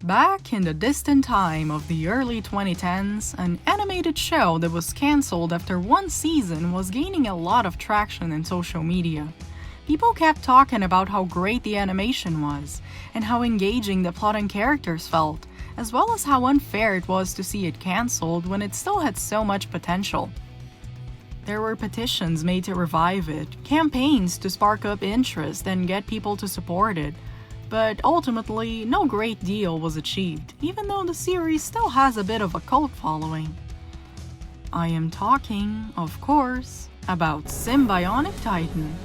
Back in the distant time of the early 2010s, an animated show that was cancelled after one season was gaining a lot of traction in social media. People kept talking about how great the animation was, and how engaging the plot and characters felt, as well as how unfair it was to see it cancelled when it still had so much potential. There were petitions made to revive it, campaigns to spark up interest and get people to support it, but ultimately, no great deal was achieved, even though the series still has a bit of a cult following. I am talking, of course, about Symbionic Titan.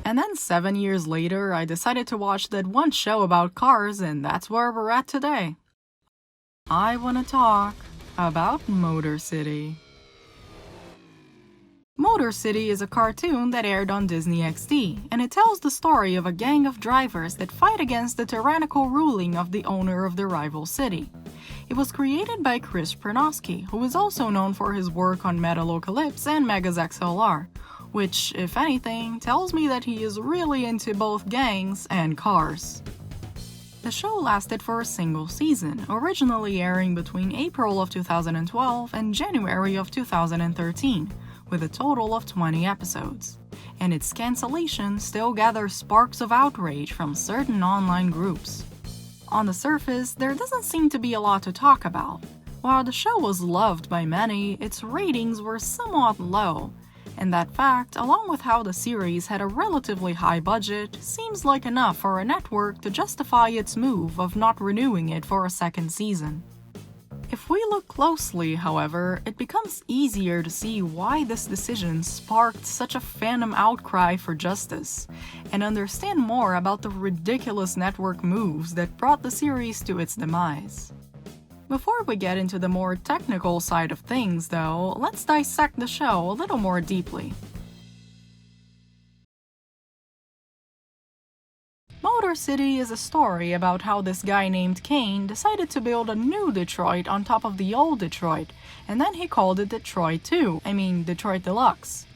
And then 7 years later, I decided to watch that one show about cars, and that's where we're at today. I want to talk about Motorcity. Motorcity is a cartoon that aired on Disney XD, and it tells the story of a gang of drivers that fight against the tyrannical ruling of the owner of the rival city. It was created by Chris Pernosky, who is also known for his work on Metalocalypse and Megas XLR, which, if anything, tells me that he is really into both gangs and cars. The show lasted for a single season, originally airing between April of 2012 and January of 2013, with a total of 20 episodes, and its cancellation still gathers sparks of outrage from certain online groups. On the surface, there doesn't seem to be a lot to talk about. While the show was loved by many, its ratings were somewhat low, and that fact, along with how the series had a relatively high budget, seems like enough for a network to justify its move of not renewing it for a second season. If we look closely, however, it becomes easier to see why this decision sparked such a fandom outcry for justice, and understand more about the ridiculous network moves that brought the series to its demise. Before we get into the more technical side of things, though, let's dissect the show a little more deeply. Motorcity is a story about how this guy named Kane decided to build a new Detroit on top of the old Detroit, and then he called it Detroit 2, Detroit Deluxe.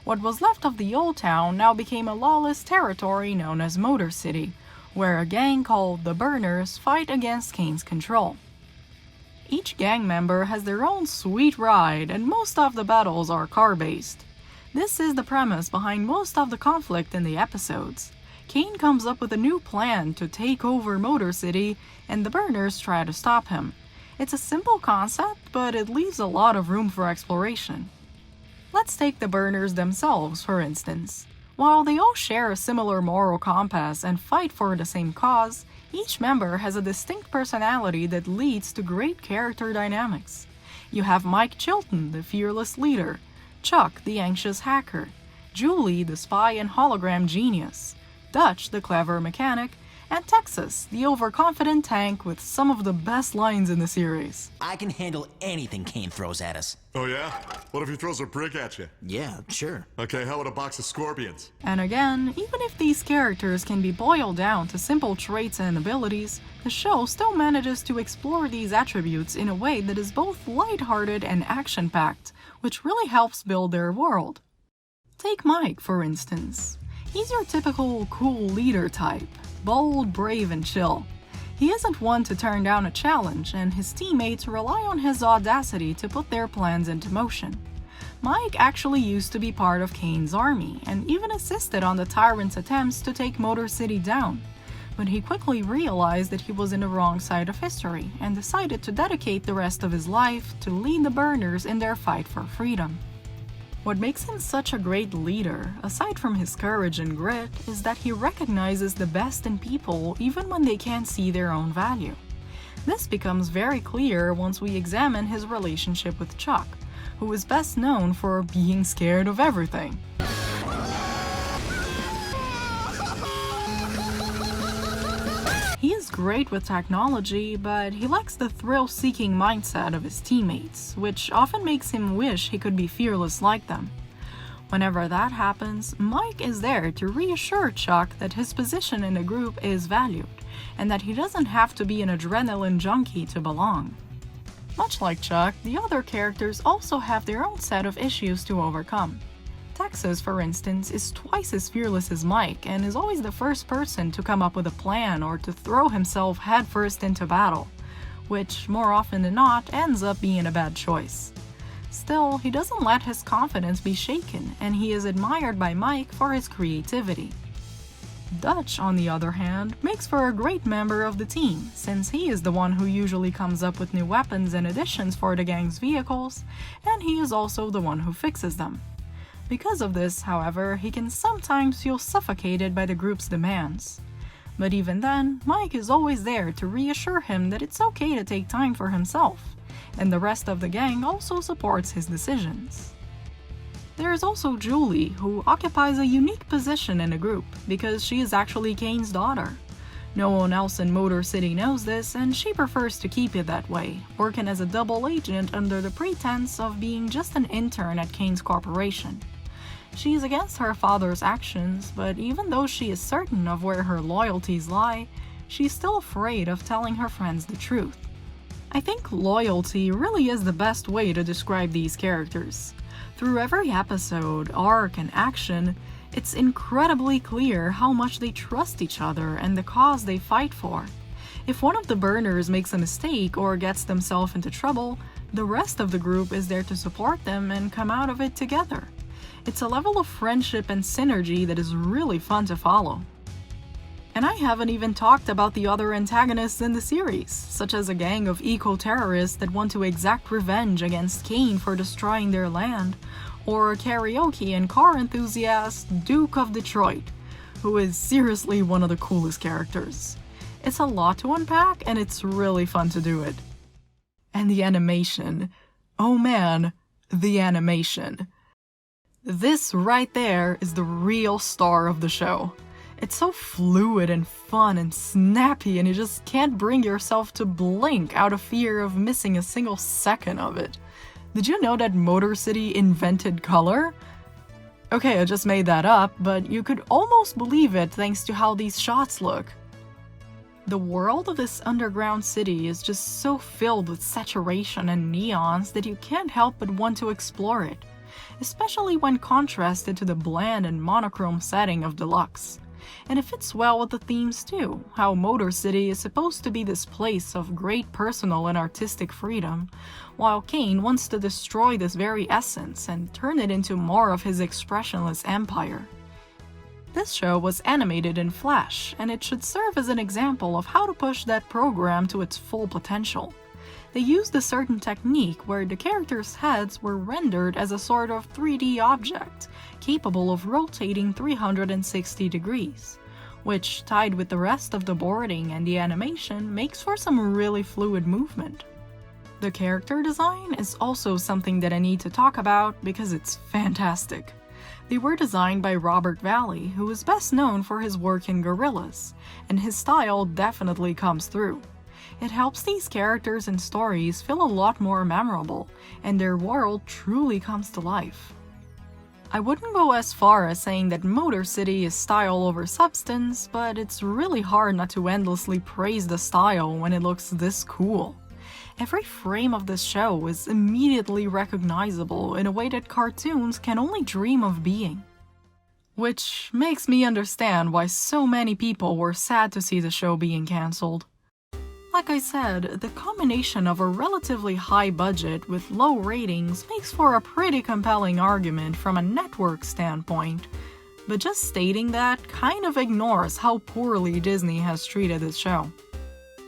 What was left of the old town now became a lawless territory known as Motorcity, where a gang called the Burners fight against Kane's control. Each gang member has their own sweet ride, and most of the battles are car-based. This is the premise behind most of the conflict in the episodes. Kane comes up with a new plan to take over Motorcity, and the Burners try to stop him. It's a simple concept, but it leaves a lot of room for exploration. Let's take the Burners themselves, for instance. While they all share a similar moral compass and fight for the same cause, each member has a distinct personality that leads to great character dynamics. You have Mike Chilton, the fearless leader, Chuck, the anxious hacker, Julie, the spy and hologram genius, Dutch, the clever mechanic, and Texas, the overconfident tank with some of the best lines in the series. I can handle anything Kane throws at us. Oh yeah? What if he throws a brick at you? Yeah, sure. Okay, how about a box of scorpions? And again, even if these characters can be boiled down to simple traits and abilities, the show still manages to explore these attributes in a way that is both lighthearted and action-packed, which really helps build their world. Take Mike, for instance. He's your typical cool leader type, bold, brave, and chill. He isn't one to turn down a challenge, and his teammates rely on his audacity to put their plans into motion. Mike actually used to be part of Kane's army, and even assisted on the tyrant's attempts to take Motorcity down. But he quickly realized that he was in the wrong side of history, and decided to dedicate the rest of his life to lead the Burners in their fight for freedom. What makes him such a great leader, aside from his courage and grit, is that he recognizes the best in people even when they can't see their own value. This becomes very clear once we examine his relationship with Chuck, who is best known for being scared of everything. He is great with technology, but he lacks the thrill-seeking mindset of his teammates, which often makes him wish he could be fearless like them. Whenever that happens, Mike is there to reassure Chuck that his position in the group is valued, and that he doesn't have to be an adrenaline junkie to belong. Much like Chuck, the other characters also have their own set of issues to overcome. Texas, for instance, is twice as fearless as Mike and is always the first person to come up with a plan or to throw himself headfirst into battle, which, more often than not, ends up being a bad choice. Still, he doesn't let his confidence be shaken, and he is admired by Mike for his creativity. Dutch, on the other hand, makes for a great member of the team, since he is the one who usually comes up with new weapons and additions for the gang's vehicles, and he is also the one who fixes them. Because of this, however, he can sometimes feel suffocated by the group's demands. But even then, Mike is always there to reassure him that it's okay to take time for himself, and the rest of the gang also supports his decisions. There is also Julie, who occupies a unique position in the group because she is actually Kane's daughter. No one else in Motorcity knows this, and she prefers to keep it that way, working as a double agent under the pretense of being just an intern at Kane's corporation. She is against her father's actions, but even though she is certain of where her loyalties lie, she's still afraid of telling her friends the truth. I think loyalty really is the best way to describe these characters. Through every episode, arc, and action, it's incredibly clear how much they trust each other and the cause they fight for. If one of the burners makes a mistake or gets themselves into trouble, the rest of the group is there to support them and come out of it together. It's a level of friendship and synergy that is really fun to follow. And I haven't even talked about the other antagonists in the series, such as a gang of eco-terrorists that want to exact revenge against Kane for destroying their land, or a karaoke and car enthusiast, Duke of Detroit, who is seriously one of the coolest characters. It's a lot to unpack, and it's really fun to do it. And the animation. Oh man, the animation. This right there is the real star of the show. It's so fluid and fun and snappy, and you just can't bring yourself to blink out of fear of missing a single second of it. Did you know that Motorcity invented color? Okay, I just made that up, but you could almost believe it thanks to how these shots look. The world of this underground city is just so filled with saturation and neons that you can't help but want to explore it, especially when contrasted to the bland and monochrome setting of Deluxe. And it fits well with the themes too, how Motorcity is supposed to be this place of great personal and artistic freedom, while Kane wants to destroy this very essence and turn it into more of his expressionless empire. This show was animated in Flash, and it should serve as an example of how to push that program to its full potential. They used a certain technique where the characters' heads were rendered as a sort of 3D object, capable of rotating 360 degrees, which, tied with the rest of the boarding and the animation, makes for some really fluid movement. The character design is also something that I need to talk about because it's fantastic. They were designed by Robert Valley, who is best known for his work in Gorillaz, and his style definitely comes through. It helps these characters and stories feel a lot more memorable, and their world truly comes to life. I wouldn't go as far as saying that Motorcity is style over substance, but it's really hard not to endlessly praise the style when it looks this cool. Every frame of this show is immediately recognizable in a way that cartoons can only dream of being. Which makes me understand why so many people were sad to see the show being cancelled. Like I said, the combination of a relatively high budget with low ratings makes for a pretty compelling argument from a network standpoint, but just stating that kind of ignores how poorly Disney has treated this show.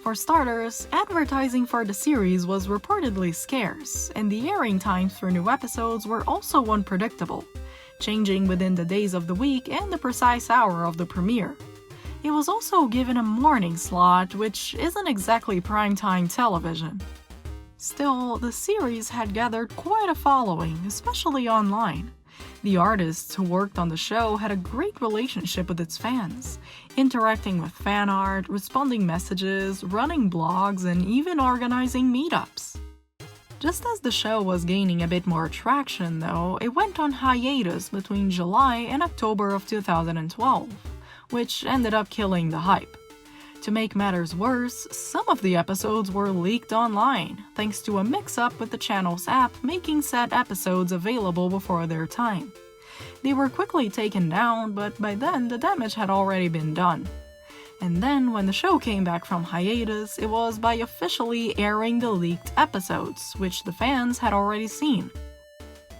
For starters, advertising for the series was reportedly scarce, and the airing times for new episodes were also unpredictable, changing within the days of the week and the precise hour of the premiere. It was also given a morning slot, which isn't exactly primetime television. Still, the series had gathered quite a following, especially online. The artists who worked on the show had a great relationship with its fans, interacting with fan art, responding messages, running blogs, and even organizing meetups. Just as the show was gaining a bit more traction, though, it went on hiatus between July and October of 2012. Which ended up killing the hype. To make matters worse, some of the episodes were leaked online, thanks to a mix-up with the channel's app making said episodes available before their time. They were quickly taken down, but by then the damage had already been done. And then, when the show came back from hiatus, it was by officially airing the leaked episodes, which the fans had already seen.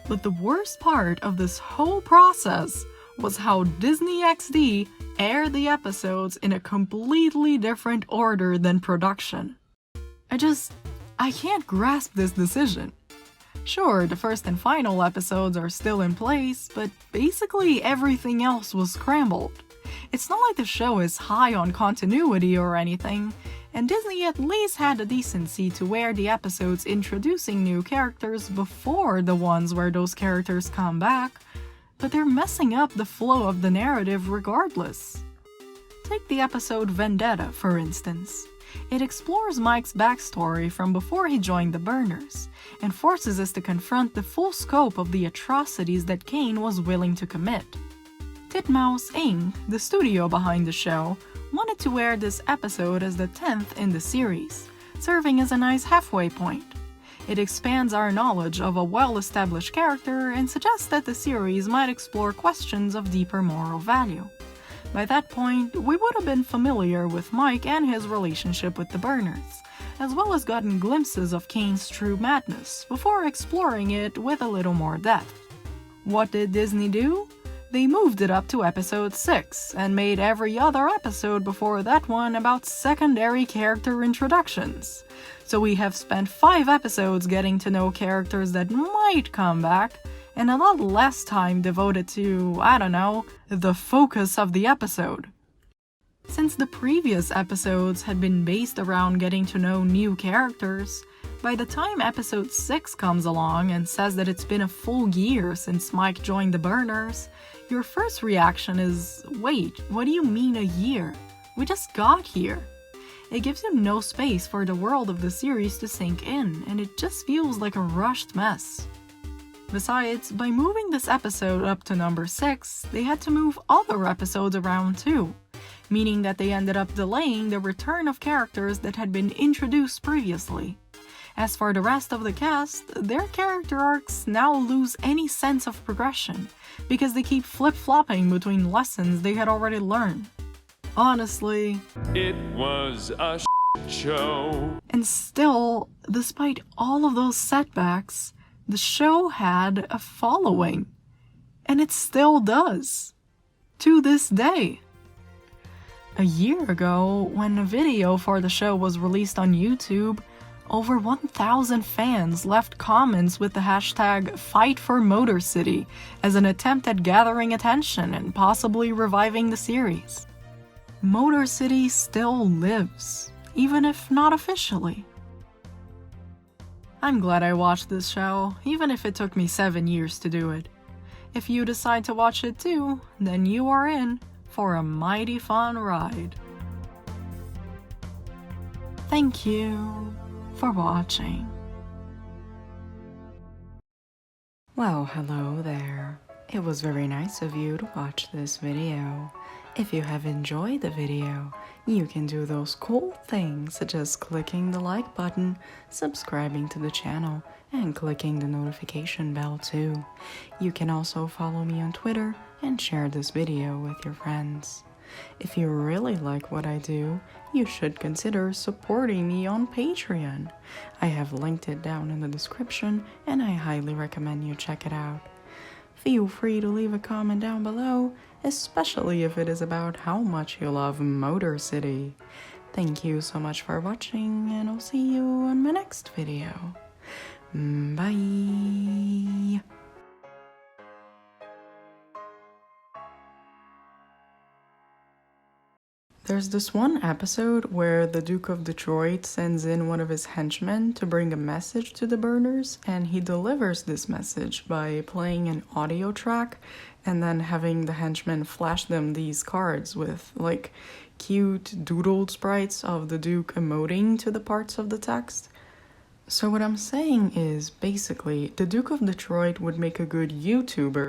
But the worst part of this whole process was how Disney XD aired the episodes in a completely different order than production. I can't grasp this decision. Sure, the first and final episodes are still in place, but basically everything else was scrambled. It's not like the show is high on continuity or anything, and Disney at least had the decency to air the episodes introducing new characters before the ones where those characters come back, but they're messing up the flow of the narrative regardless. Take the episode Vendetta, for instance. It explores Mike's backstory from before he joined the Burners, and forces us to confront the full scope of the atrocities that Kane was willing to commit. Titmouse Inc., the studio behind the show, wanted to air this episode as the 10th in the series, serving as a nice halfway point. It expands our knowledge of a well-established character and suggests that the series might explore questions of deeper moral value. By that point, we would have been familiar with Mike and his relationship with the Burners, as well as gotten glimpses of Kane's true madness before exploring it with a little more depth. What did Disney do? They moved it up to episode 6 and made every other episode before that one about secondary character introductions. So we have spent 5 episodes getting to know characters that might come back, and a lot less time devoted to, I don't know, the focus of the episode. Since the previous episodes had been based around getting to know new characters, by the time episode 6 comes along and says that it's been a full year since Mike joined the Burners, your first reaction is, wait, what do you mean a year? We just got here. It gives you no space for the world of the series to sink in, and it just feels like a rushed mess. Besides, by moving this episode up to number 6, they had to move other episodes around too, meaning that they ended up delaying the return of characters that had been introduced previously. As for the rest of the cast, their character arcs now lose any sense of progression, because they keep flip-flopping between lessons they had already learned. Honestly, it was a show. And still, despite all of those setbacks, the show had a following. And it still does. To this day. A year ago, when a video for the show was released on YouTube, over 1,000 fans left comments with the hashtag #FightForMotorcity as an attempt at gathering attention and possibly reviving the series. Motorcity still lives, even if not officially. I'm glad I watched this show, even if it took me 7 years to do it. If you decide to watch it too, then you are in for a mighty fun ride. Thank you for watching. Well, hello there. It was very nice of you to watch this video. If you have enjoyed the video, you can do those cool things such as clicking the like button, subscribing to the channel, and clicking the notification bell too. You can also follow me on Twitter and share this video with your friends. If you really like what I do, you should consider supporting me on Patreon. I have linked it down in the description and I highly recommend you check it out. Feel free to leave a comment down below, especially if it is about how much you love Motorcity. Thank you so much for watching, and I'll see you on my next video. Bye! There's this one episode where the Duke of Detroit sends in one of his henchmen to bring a message to the Burners, and he delivers this message by playing an audio track and then having the henchman flash them these cards with like cute doodled sprites of the Duke emoting to the parts of the text. So what I'm saying is, basically, the Duke of Detroit would make a good YouTuber